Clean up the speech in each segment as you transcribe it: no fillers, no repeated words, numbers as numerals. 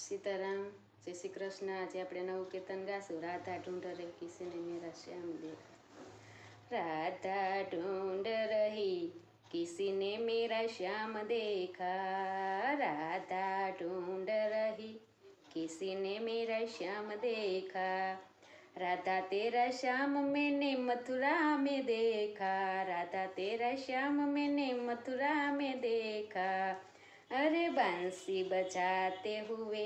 सीताराम। जय श्री कृष्ण। आज આપણે નવું કીર્તન ગાશું, રાધા ઢूंढ रही किसी ने मेरा श्याम देखा। राधा ढूंढ रही किसी ने मेरा श्याम देखा, राधा ढूंढ रही किसी ने मेरा श्याम देखा, राधा तेरा श्याम मैंने मथुरा में देखा, राधा तेरा श्याम मैंने मथुरा में देखा। अरे बंसी बजाते हुए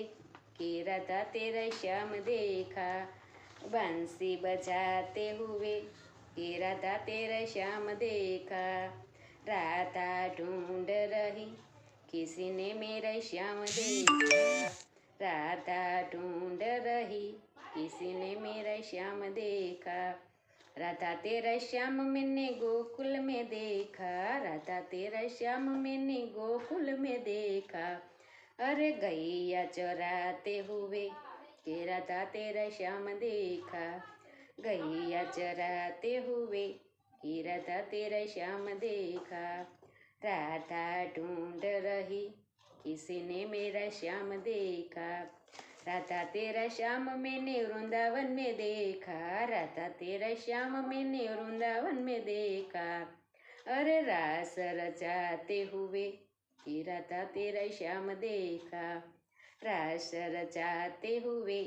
कि राधा तेरा श्याम देखा, बंसी बजाते हुए कि राधा तेरा श्याम देखा, राधा ढूंढ रही किसी ने मेरा श्याम देखा, राधा ढूंढ रही किसी ने मेरा श्याम देखा, राधा तेरा श्याम मैंने गोकुल में देखा, राधा तेरा श्याम मैंने गोकुल में देखा। अरे गैया चराते हुए कि राधा तेरा श्याम देखा, गैया चराते हुए कि राधा तेरा श्याम देखा, राधा ढूंढ रही किसी ने मेरा श्याम देखा, राधा तेरा श्याम मैंने वृंदावन में देखा, राधा तेरा श्याम मैंने वृंदावन में देखा। अरे रास रचाते हुए कि राधा तेरा श्याम देखा, रास रचाते हुए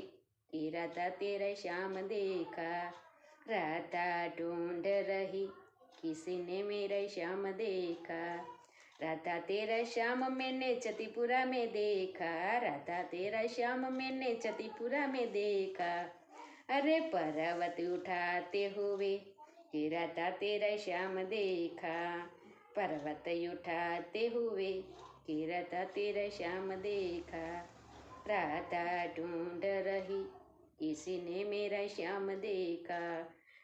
कि राधा तेरा श्याम देखा, राधा ढूंढ रही किसी ने मेरा श्याम देखा, राधा तेरा श्याम मैंने चतीपुरा में देखा, राधा तेरा श्याम मैंने चतीपुरा में देखा। अरे पर्वत उठाते हुए कि राधा तेरा श्याम देखा, पर्वत उठाते हुए कि राधा तेरा श्याम देखा, राधा ढूंढ रही किसी ने मेरा श्याम देखा,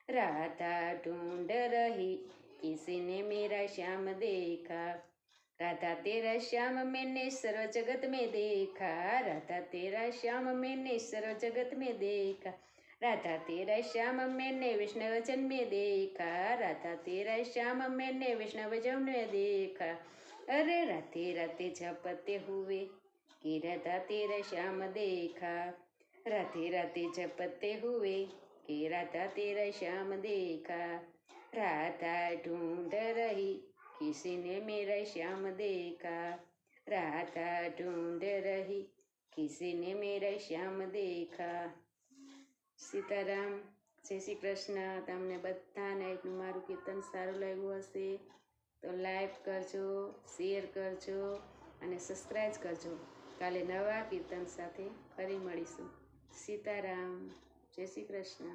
राधा ढूंढ रही किसी ने मेरा श्याम देखा, राधा तेरा श्याम मैंने सर्व जगत में देखा, राधा तेरा श्याम मैंने सर्व जगत में देखा, राधा तेरा श्याम मैंने विष्णुवचन में देखा, राधा तेरा श्याम मैंने विष्णुवचन में देखा। अरे राते राते झपते हुए कि राधा तेरा श्याम देखा, राते राते झपते हुए कि राधा तेरा श्याम देखा, राधा ढूंढ रही किसी ने मेरा श्याम देखा, राधा ढूंढ रही किसी ने मेरा श्याम देखा। સીતારામ, જય શ્રી કૃષ્ણ। તમને બધાને મારું કીર્તન સારું લાગ્યું હશે તો લાઈક કરજો, શેર કરજો અને સબસ્ક્રાઈબ કરજો। કાલે નવા કીર્તન સાથે ફરી મળીશું। સીતારામ, જય શ્રી કૃષ્ણ।